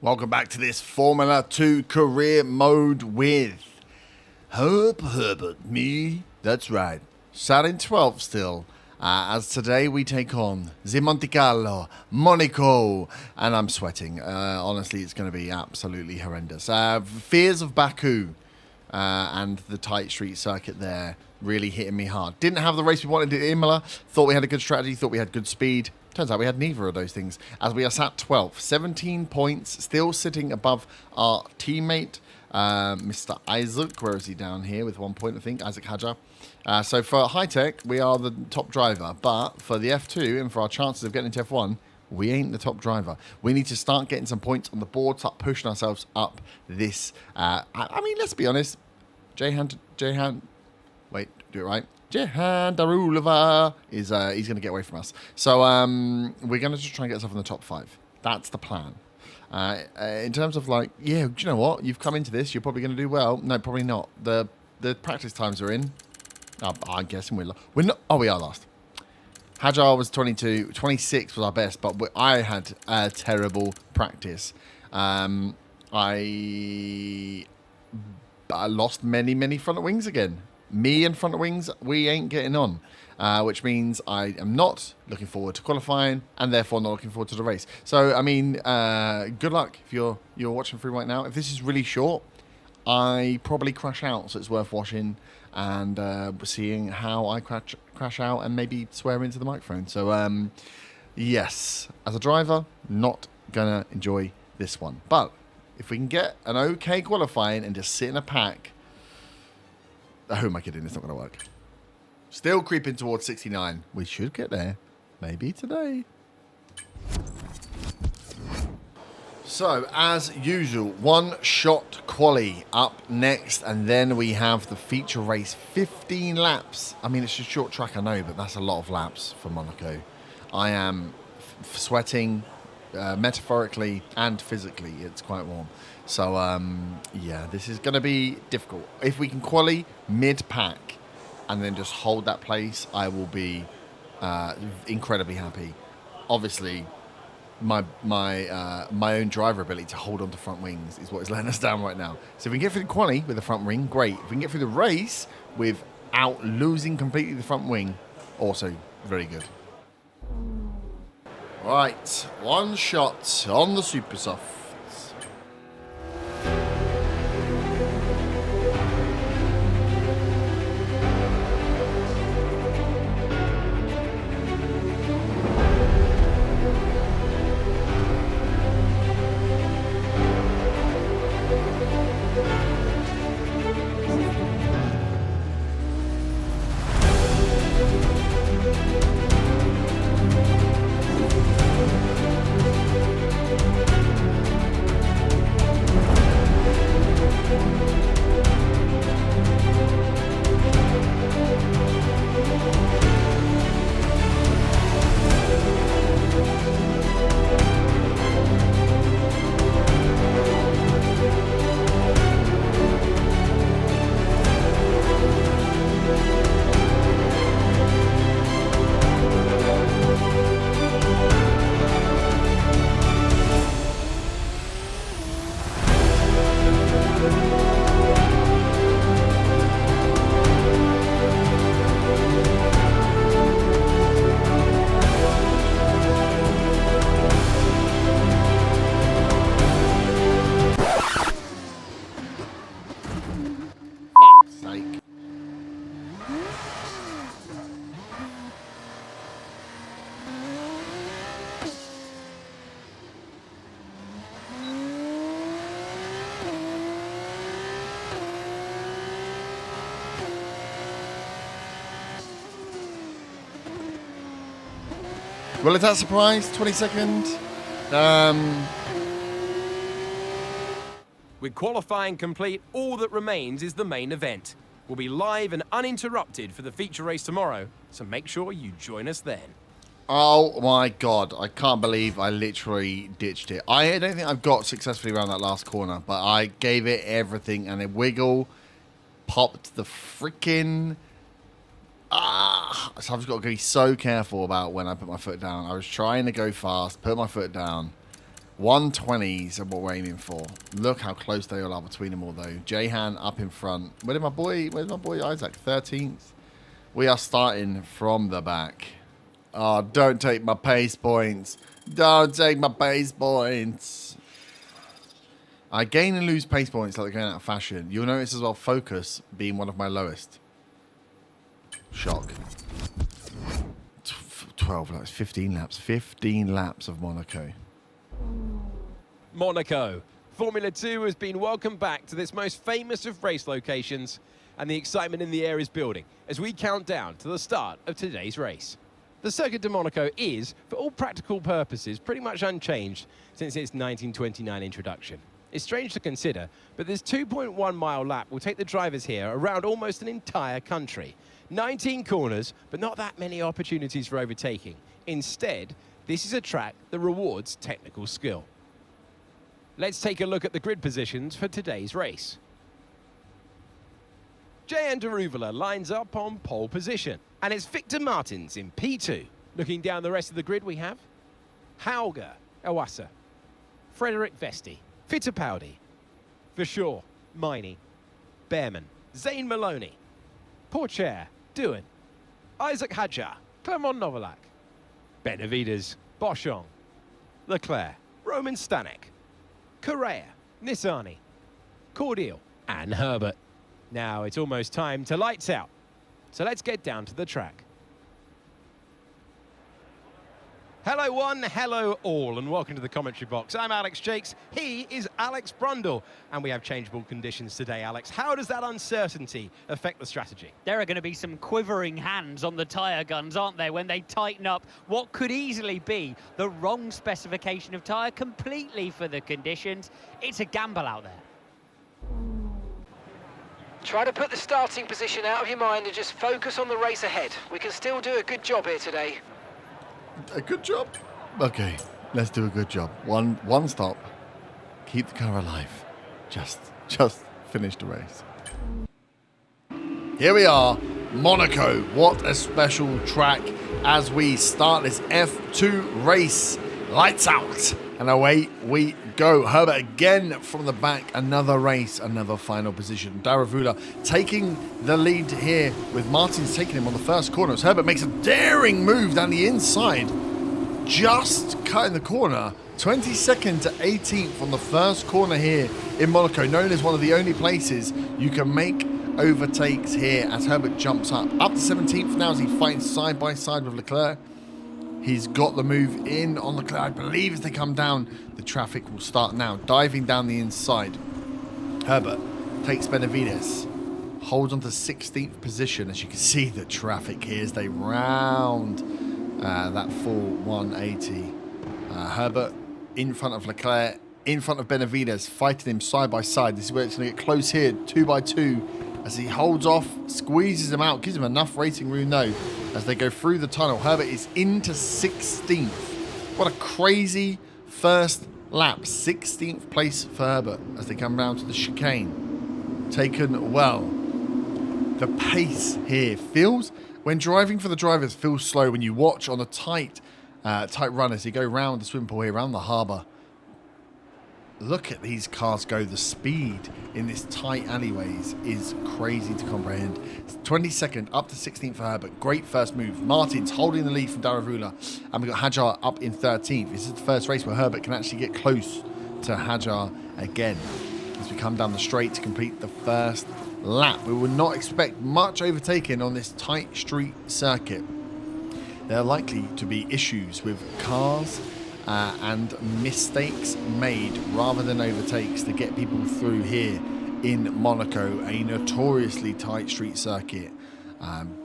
Welcome back to this Formula 2 career mode with Herb Herbert. Me? That's right. Sat in 12th still. As today we take on the Monte Carlo, Monaco, and I'm sweating. Honestly, it's going to be absolutely horrendous. Fears of Baku and the tight street circuit there really hitting me hard. Didn't have the race we wanted at Imola. Thought we had a good strategy. Thought we had good speed. Turns out we had neither of those things, as we are sat 12th. 17 points, still sitting above our teammate, Mr. Isaac. Where is he down here with 1 point, I think? Isaac Hajar. So for high-tech, we are the top driver. But for the F2 and for our chances of getting into F1, we ain't the top driver. We need to start getting some points on the board, start pushing ourselves up this. I mean, let's be honest. Wait, do it right. Jehan Darulova is he's going to get away from us. So we're going to just try and get ourselves in the top 5. That's the plan. In terms of like, yeah, do you know what? You've come into this. You're probably going to do well. No, probably not. The practice times are in. I'm guessing we're not. Oh, we are last. Hajar was 22. 26 was our best, but I had a terrible practice. I lost many front wings again. Me and front wings, we ain't getting on, which means I am not looking forward to qualifying and therefore not looking forward to the race. So, I mean, good luck if you're watching through right now. If this is really short, I probably crash out, so it's worth watching and seeing how I crash out and maybe swear into the microphone. So, yes, as a driver, not going to enjoy this one. But if we can get an okay qualifying and just sit in a pack, who am I kidding? It's not going to work. Still creeping towards 69. We should get there. Maybe today. So, as usual, one-shot quali up next. And then we have the feature race. 15 laps. I mean, it's a short track, I know, but that's a lot of laps for Monaco. I am sweating metaphorically and physically. It's quite warm. So, yeah, this is going to be difficult. If we can quali mid-pack and then just hold that place, I will be incredibly happy. Obviously, my own driver ability to hold on to front wings is what is letting us down right now. So if we can get through the quali with the front wing, great. If we can get through the race without losing completely the front wing, also very good. Right, one shot on the Super Soft. Well, is that a surprise? 22nd. With qualifying complete, all that remains is the main event. We'll be live and uninterrupted for the feature race tomorrow, so make sure you join us then. Oh my god, I can't believe I literally ditched it. I don't think I've got successfully around that last corner, but I gave it everything and a wiggle, popped the freaking... So I've just got to be so careful about when I put my foot down. I was trying to go fast, put my foot down, 120s are what we're aiming for. Look how close they all are between them all, though. Jahan up in front. Where's my boy Isaac? 13th. We are starting from the back. Oh, don't take my pace points. Don't take my pace points. I gain and lose pace points like they're going out of fashion. You'll notice as well focus being one of my lowest. Shock. 12 laps, 15 laps. 15 laps of Monaco. Monaco. Formula 2 has been welcomed back to this most famous of race locations, and the excitement in the air is building as we count down to the start of today's race. The Circuit de Monaco is, for all practical purposes, pretty much unchanged since its 1929 introduction. It's strange to consider, but this 2.1 mile lap will take the drivers here around almost an entire country. 19 corners, but not that many opportunities for overtaking. Instead, this is a track that rewards technical skill. Let's take a look at the grid positions for today's race. Jan Daruvula lines up on pole position, and it's Victor Martins in P2. Looking down the rest of the grid, we have Hauger, Awasa, Frederick Vesti, Fittipaldi, Verschoor, Miney, Behrman, Zane Maloney, Pourchaire, Doohan, Isaac Hadjar, Clermont Novalak, Benavides, Boschong, Leclerc, Roman Stanek, Correa, Nissani, Cordial, and Herbert. Now it's almost time to lights out, so let's get down to the track. Hello one, hello all, and welcome to the commentary box. I'm Alex Jakes, he is Alex Brundle, and we have changeable conditions today, Alex. How does that uncertainty affect the strategy? There are going to be some quivering hands on the tyre guns, aren't there, when they tighten up what could easily be the wrong specification of tyre completely for the conditions. It's a gamble out there. Try to put the starting position out of your mind and just focus on the race ahead. We can still do a good job here today. A good job? Okay, let's do a good job. One stop. Keep the car alive. Just finish the race. Here we are, Monaco. What a special track as we start this F2 race. Lights out. And away we go. Herbert again from the back. Another race, another final position. Daruvula taking the lead here with Martins taking him on the first corner. As Herbert makes a daring move down the inside. Just cutting the corner. 22nd to 18th on the first corner here in Monaco. Known as one of the only places you can make overtakes here as Herbert jumps up. Up to 17th now as he fights side by side with Leclerc. He's got the move in on Leclerc. I believe as they come down, the traffic will start now. Diving down the inside. Herbert takes Benavides. Holds on to 16th position. As you can see, the traffic here as they round that full 180. Herbert in front of Leclerc, in front of Benavides, fighting him side by side. This is where it's going to get close here, 2 by 2. As he holds off, squeezes him out, gives him enough racing room though. As they go through the tunnel, Herbert is into 16th. What a crazy first lap. 16th place for Herbert as they come round to the chicane. Taken well. The pace here feels, when driving for the drivers, feels slow. When you watch on the tight run as you go round the swim pool here, around the harbour. Look at these cars go. The speed in this tight alleyways is crazy to comprehend. 22nd up to 16th for Herbert. Great first move. Martins holding the lead from Daruvula. And we've got Hadjar up in 13th. This is the first race where Herbert can actually get close to Hadjar again. As we come down the straight to complete the first lap. We would not expect much overtaking on this tight street circuit. There are likely to be issues with cars and mistakes made rather than overtakes to get people through here in Monaco, a notoriously tight street circuit.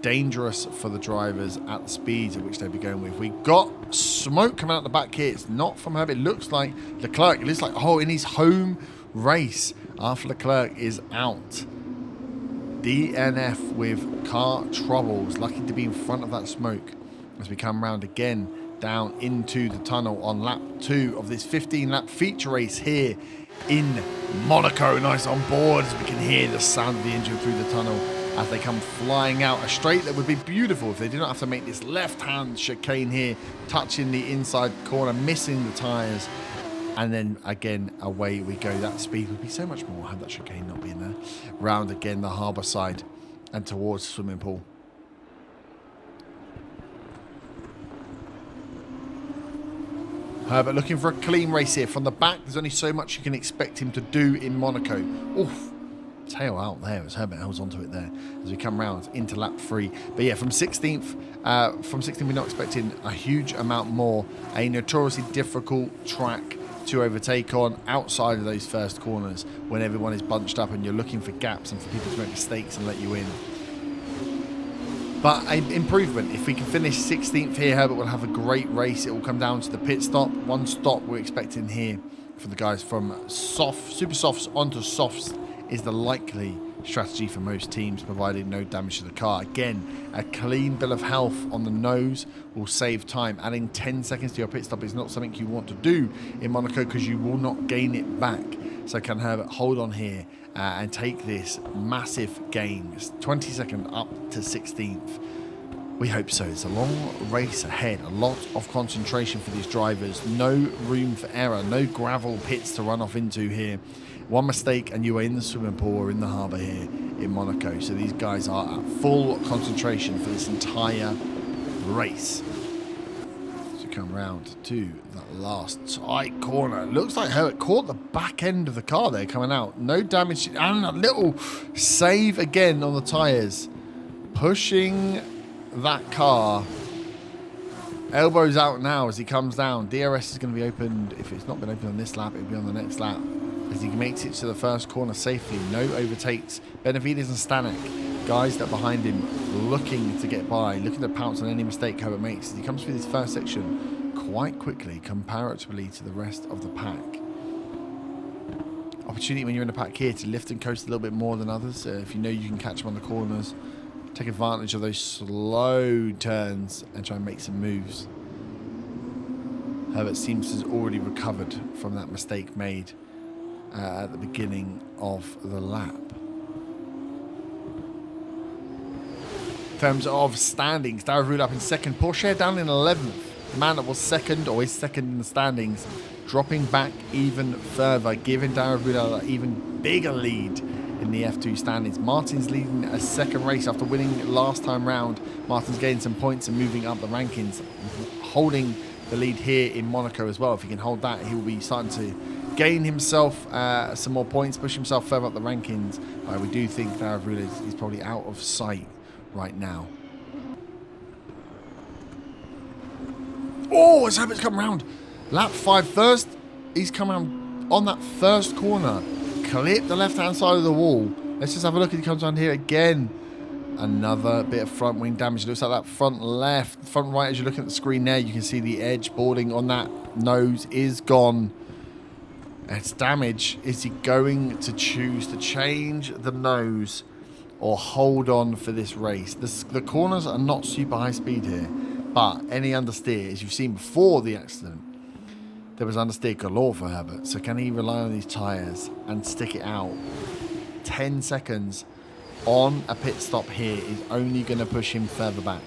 Dangerous for the drivers at the speeds at which they'll be going with. We got smoke coming out the back here. It's not from Herbert. It looks like Leclerc. It looks like, in his home race after Leclerc is out. DNF with car troubles. Lucky to be in front of that smoke as we come round again down into the tunnel on lap 2 of this 15-lap feature race here in Monaco. Nice on board as we can hear the sound of the engine through the tunnel as they come flying out. A straight that would be beautiful if they did not have to make this left-hand chicane here, touching the inside corner, missing the tyres. And then again, away we go. That speed would be so much more had that chicane not been there. Round again the harbour side and towards the swimming pool. Herbert looking for a clean race here. From the back, there's only so much you can expect him to do in Monaco. Oof. Tail out there as Herbert holds onto it there as we come round into lap 3. But yeah, from 16th, we're not expecting a huge amount more. A notoriously difficult track to overtake on outside of those first corners when everyone is bunched up and you're looking for gaps and for people to make mistakes and let you in. But an improvement. If we can finish 16th here, Herbert will have a great race. It will come down to the pit stop. One stop we're expecting here for the guys from super softs onto softs is the likely strategy for most teams, provided no damage to the car. Again, a clean bill of health on the nose will save time. Adding 10 seconds to your pit stop is not something you want to do in Monaco because you will not gain it back. So can Herbert hold on here and take this massive gain, 22nd up to 16th? We hope so. It's a long race ahead, a lot of concentration for these drivers, no room for error, no gravel pits to run off into here. One mistake and you are in the swimming pool or in the harbour here in Monaco. So these guys are at full concentration for this entire race. So come round to that last tight corner. Looks like Herbert caught the back end of the car there coming out. No damage and a little save again on the tyres. Pushing that car. Elbows out now as he comes down. DRS is going to be opened. If it's not been opened on this lap, it'll be on the next lap. As he makes it to the first corner safely. No overtakes. Benavides and Stanek, guys that are behind him, looking to get by, looking to pounce on any mistake Herbert makes. As he comes through this first section quite quickly comparatively to the rest of the pack. Opportunity when you're in the pack here to lift and coast a little bit more than others. If you know you can catch them on the corners, take advantage of those slow turns and try and make some moves. Herbert seems to have already recovered from that mistake made at the beginning of the lap. In terms of standings, Darragh up in second, Porsche down in 11th. The man that was second, or is second in the standings, dropping back even further, giving Darragh an even bigger lead in the F2 standings. Martin's leading a second race after winning last time round. Martin's getting some points and moving up the rankings, holding the lead here in Monaco as well. If he can hold that, he will be starting to gain himself some more points, push himself further up the rankings. We do think Darragh is probably out of sight right now. Oh, as Herbert's come round. Lap 5 first. He's come around on that first corner. Clip the left-hand side of the wall. Let's just have a look as he comes around here again. Another bit of front wing damage. It looks like that front left, front right, as you're looking at the screen there, you can see the edge boarding on that nose is gone. It's damage. Is he going to choose to change the nose or hold on for this race? The corners are not super high speed here, but any understeer, as you've seen before the accident, there was understeer galore for Herbert. So can he rely on these tyres and stick it out? 10 seconds on a pit stop here is only going to push him further back.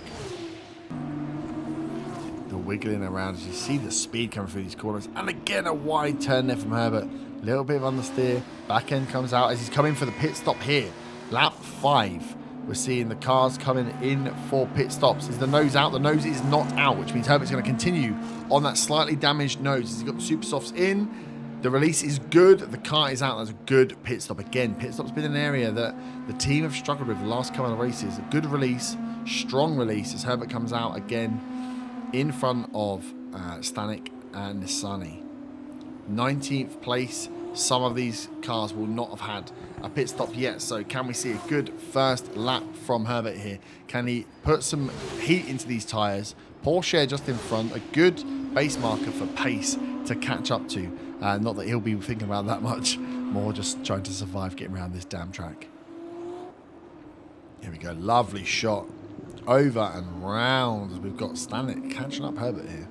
The wiggling around as you see the speed coming through these corners. And again, a wide turn there from Herbert. Little bit of understeer. Back end comes out as he's coming for the pit stop here. Lap 5. We're seeing the cars coming in for pit stops. Is the nose out? The nose is not out, which means Herbert's going to continue on that slightly damaged nose. As he's got the super softs in. The release is good. The car is out. That's a good pit stop. Again, pit stop's been an area that the team have struggled with the last couple of races. A good release, strong release as Herbert comes out again in front of Stanek and Nissany. 19th place. Some of these cars will not have had a pit stop yet. So can we see a good first lap from Herbert here? Can he put some heat into these tyres? Porsche just in front. A good base marker for pace to catch up to. Not that he'll be thinking about that much. More just trying to survive getting around this damn track. Here we go. Lovely shot. Over and round. We've got Stanek catching up Herbert here.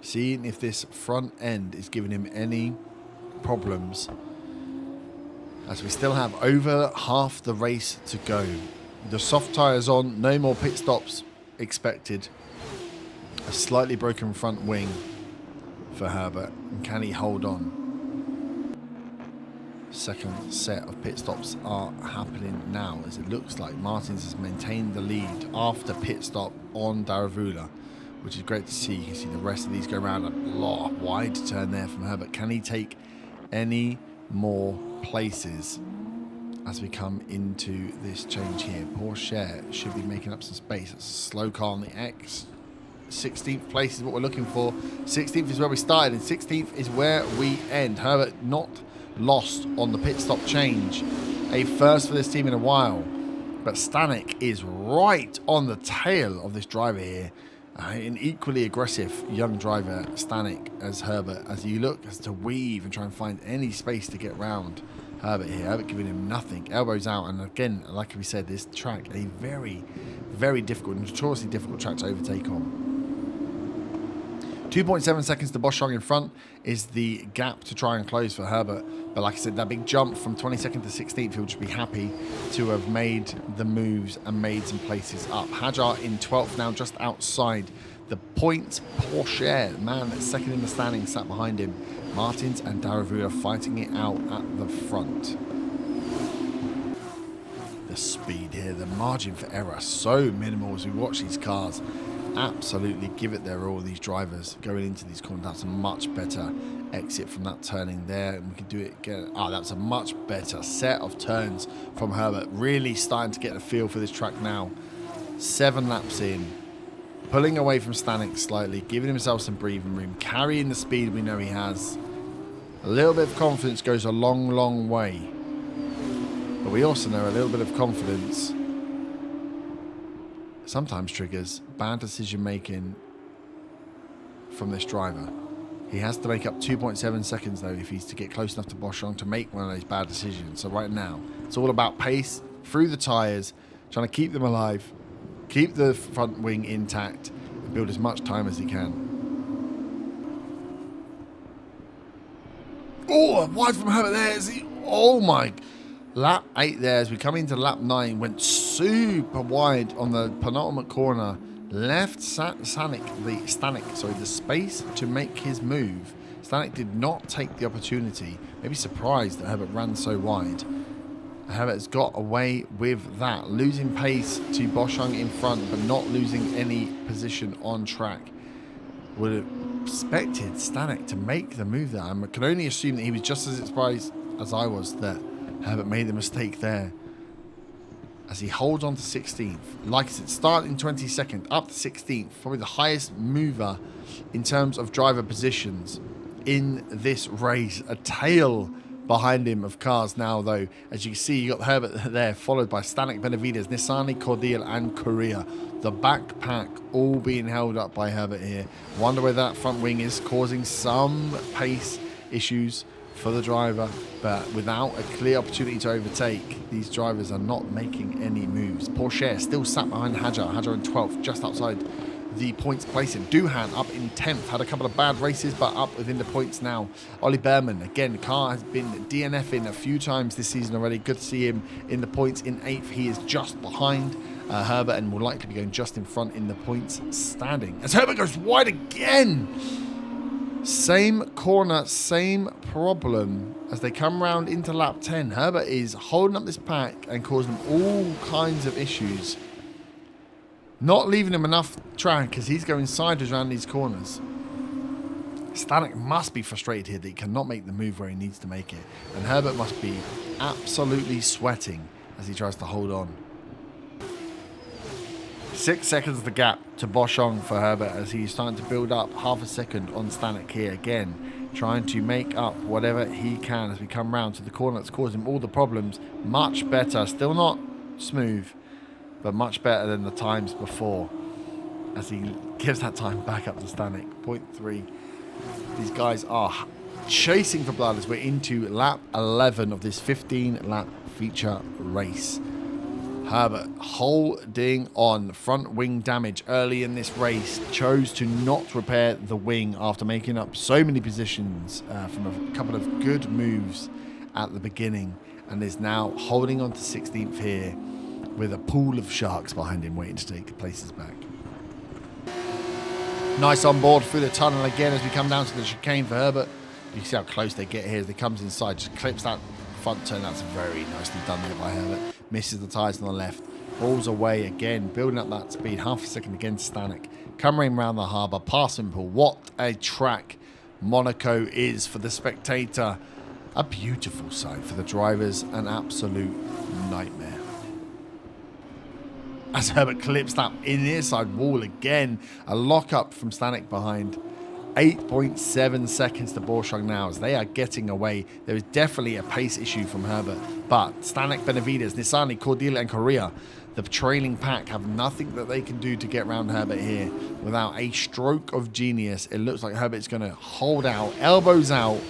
Seeing if this front end is giving him any problems. As we still have over half the race to go. The soft tyres on. No more pit stops expected. A slightly broken front wing for Herbert. And can he hold on? Second set of pit stops are happening now, as it looks like Martins has maintained the lead after pit stop on Daravula, which is great to see. You can see the rest of these go around. A lot of wide turn there from Herbert. Can he take any more places as we come into this change here? Porsche should be making up some space. It's a slow car on the X. 16th place is what we're looking for. 16th is where we started, and 16th is where we end. Herbert not lost on the pit stop change. A first for this team in a while. But Stanek is right on the tail of this driver here. An equally aggressive young driver, Stanek, as Herbert, as he looks to weave and try and find any space to get round Herbert here. Herbert giving him nothing. Elbows out. And again, like we said, this track, a very, very difficult, notoriously difficult track to overtake on. 2.7 seconds to Boschung in front is the gap to try and close for Herbert. But like I said, that big jump from 22nd to 16th, he'll just be happy to have made the moves and made some places up. Hajar in 12th now, just outside the points. Porsche, the man that's second in the standings, sat behind him. Martins and Daravula fighting it out at the front. The speed here, the margin for error, so minimal as we watch these cars absolutely give it their all. These drivers going into these corners. That's a much better exit from that turning there, and we can do it again. That's a much better set of turns from Herbert. Really starting to get a feel for this track now. 7 laps in, pulling away from Stanek slightly, giving himself some breathing room, carrying the speed we know he has. A little bit of confidence goes a long, long way, but we also know a little bit of confidence sometimes triggers bad decision making from this driver. He has to make up 2.7 seconds though if he's to get close enough to Boschung to make one of those bad decisions. So right now it's all about pace through the tyres, trying to keep them alive, keep the front wing intact, and build as much time as he can. Oh, wide from Herbert there. Oh my. Lap 8 there as we come into lap 9. Went super wide on the penultimate corner. Left Stanek the space to make his move. Stanek did not take the opportunity. Maybe surprised that Herbert ran so wide. Herbert's got away with that. Losing pace to Boschung in front, but not losing any position on track. Would have expected Stanek to make the move there. I can only assume that he was just as surprised as I was that Herbert made the mistake there. As he holds on to 16th. Like I said, starting 22nd, up to 16th. Probably the highest mover in terms of driver positions in this race. A tail behind him of cars now, though. As you can see, you got Herbert there, followed by Stanek, Benavides, Nissani, Cordial, and Korea. The back pack all being held up by Herbert here. Wonder whether that front wing is causing some pace issues for the driver, but without a clear opportunity to overtake, these drivers are not making any moves. Porsche still sat behind Hajar in 12th, just outside the points placing. Duhan up in 10th, had a couple of bad races, but up within the points now. Ollie Berman, again, the car has been DNFing a few times this season already. Good to see him in the points in 8th. He is just behind Herbert and will likely be going just in front in the points standing. As Herbert goes wide again. Same corner, same problem as they come round into lap 10. Herbert is holding up this pack and causing all kinds of issues. Not leaving him enough track as he's going sideways around these corners. Stanek must be frustrated here that he cannot make the move where he needs to make it. And Herbert must be absolutely sweating as he tries to hold on. 6 seconds the gap to Boschung for Herbert as he's starting to build up half a second on Stanek here again, trying to make up whatever he can as we come round to the corner that's causing him all the problems. Much better, still not smooth, but much better than the times before as he gives that time back up to Stanek. 0.3. These guys are chasing for blood as we're into lap 11 of this 15-lap feature race. Herbert holding on. Front wing damage early in this race. Chose to not repair the wing after making up so many positions from a couple of good moves at the beginning, and is now holding on to 16th here with a pool of sharks behind him waiting to take places back. Nice on board through the tunnel again as we come down to the chicane for Herbert. You can see how close they get here as they comes inside. Just clips that front turn. That's very nicely done there by Herbert. Misses the tyres on the left. Balls away again, building up that speed. Half a second against Stanek. Coming around the harbour, past Simple. What a track Monaco is for the spectator. A beautiful sight for the drivers. An absolute nightmare. As Herbert clips that inside wall again. A lock-up from Stanek behind. 8.7 seconds to Borscht now as they are getting away. There is definitely a pace issue from Herbert. But Stanek, Benavides, Nissani, Cordelia and Correa, the trailing pack, have nothing that they can do to get around Herbert here. Without a stroke of genius, it looks like Herbert's going to hold out, elbows out,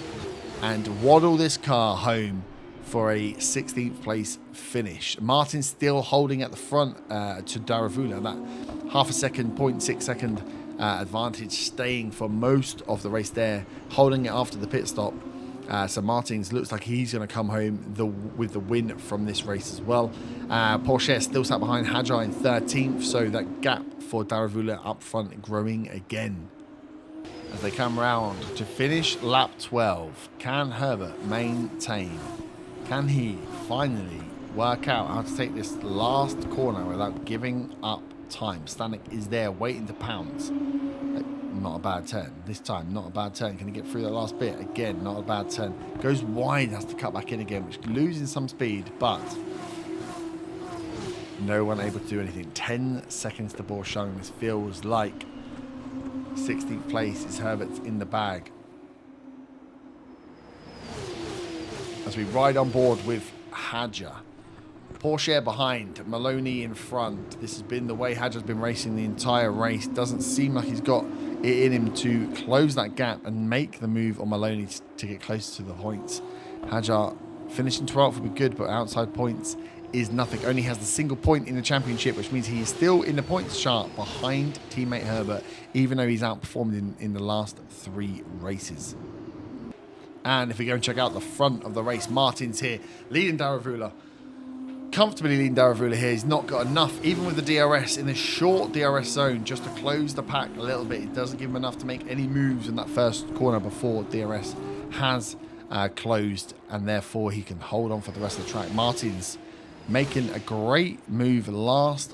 and waddle this car home for a 16th place finish. Martin still holding at the front to Daravula. That half a second, 0.6 second advantage staying for most of the race there, holding it after the pit stop. So Martins looks like he's going to come home with the win from this race as well. Porsche still sat behind Hajar in 13th, so that gap for Daravula up front growing again. As they come round to finish lap 12, can Herbert maintain? Can he finally work out how to take this last corner without giving up time? Stanek is there waiting to pounce. Not a bad turn. This time, not a bad turn. Can he get through that last bit? Again, not a bad turn. Goes wide, has to cut back in again, which loses some speed, but no one able to do anything. 10 seconds to Borscht. This feels like 16th place is Herbert's in the bag. As we ride on board with Hadjar. Porsche behind, Maloney in front. This has been the way Hadjar's been racing the entire race. Doesn't seem like he's got it in him to close that gap and make the move on Maloney to get closer to the points. Hadjar finishing 12th would be good, but outside points is nothing. Only has the single point in the championship, which means he is still in the points chart behind teammate Herbert, even though he's outperformed in the last 3 races. And if we go and check out the front of the race, Martin's here, leading Daravula. Comfortably leading Daravula here. He's not got enough, even with the DRS, in the short DRS zone, just to close the pack a little bit. It doesn't give him enough to make any moves in that first corner before DRS has closed, and therefore he can hold on for the rest of the track. Martin's making a great move last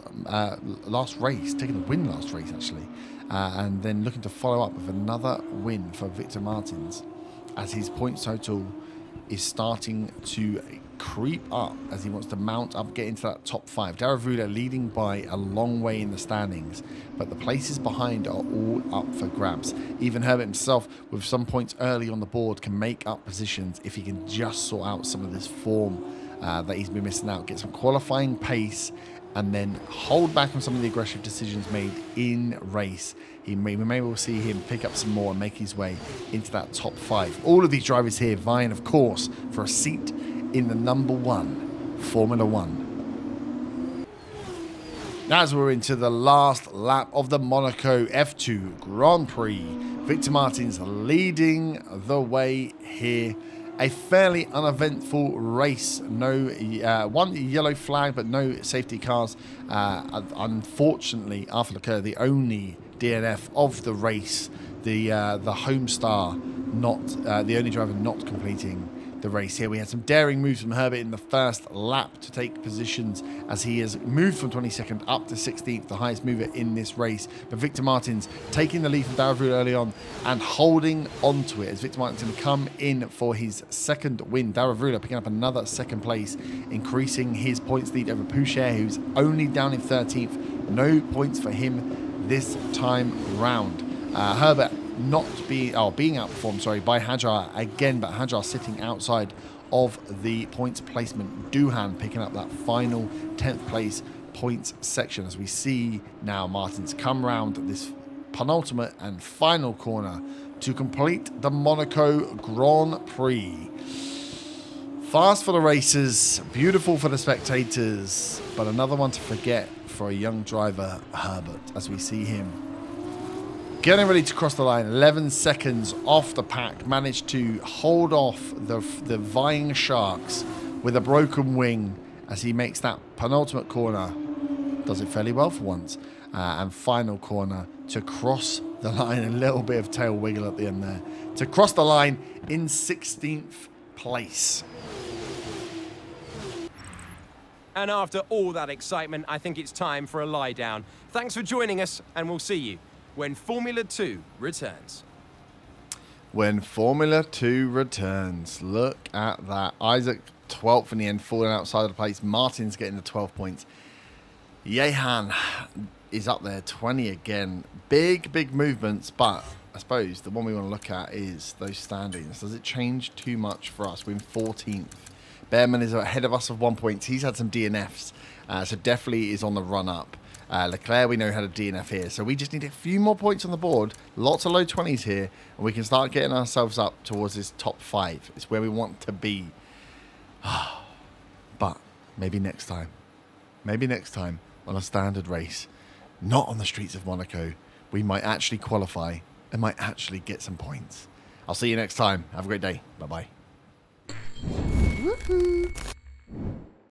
race, taking the win last race actually, and then looking to follow up with another win for Victor Martins, as his points total is starting to creep up as he wants to mount up, get into that top 5. Daravula leading by a long way in the standings, but the places behind are all up for grabs. Even Herbert himself, with some points early on the board, can make up positions if he can just sort out some of this form that he's been missing out, get some qualifying pace, and then hold back on some of the aggressive decisions made in race. We may well see him pick up some more and make his way into that top 5. All of these drivers here vying, of course, for a seat in the number 1 Formula 1. As we're into the last lap of the Monaco F2 Grand Prix, Victor Martins leading the way here. A fairly uneventful race. No one yellow flag, but no safety cars. Unfortunately, Arthur Leclerc, the only DNF of the race, the home star, not the only driver not completing the race here. We had some daring moves from Herbert in the first lap to take positions as he has moved from 22nd up to 16th, the highest mover in this race. But Victor Martins taking the lead from Daravula early on and holding onto it as Victor Martins come in for his second win. Daravula picking up another second place, increasing his points lead over Pouchet, who's only down in 13th. No points for him this time round. Herbert being outperformed, by Hadjar again, but Hadjar sitting outside of the points placement. Doohan picking up that final 10th place points section as we see now Martins come round this penultimate and final corner to complete the Monaco Grand Prix. Fast for the racers, beautiful for the spectators, but another one to forget for a young driver, Herbert, as we see him getting ready to cross the line. 11 seconds off the pack, managed to hold off the vying Sharks with a broken wing as he makes that penultimate corner. Does it fairly well for once. And final corner to cross the line. A little bit of tail wiggle at the end there to cross the line in 16th place. And after all that excitement, I think it's time for a lie down. Thanks for joining us, and we'll see you when Formula 2 returns. When Formula 2 returns. Look at that. Isaac 12th in the end, falling outside of the place. Martin's getting the 12 points. Jehan is up there, 20 again. Big movements, but I suppose the one we want to look at is those standings. Does it change too much for us? We're in 14th. Behrman is ahead of us of 1 point. He's had some DNFs, so definitely is on the run up. Leclerc, we know, had a DNF here, so we just need a few more points on the board. Lots of low 20s here, and we can start getting ourselves up towards this top 5. It's where we want to be. But maybe next time. Maybe next time on a standard race, not on the streets of Monaco, we might actually qualify and might actually get some points. I'll see you next time. Have a great day. Bye-bye. Woohoo!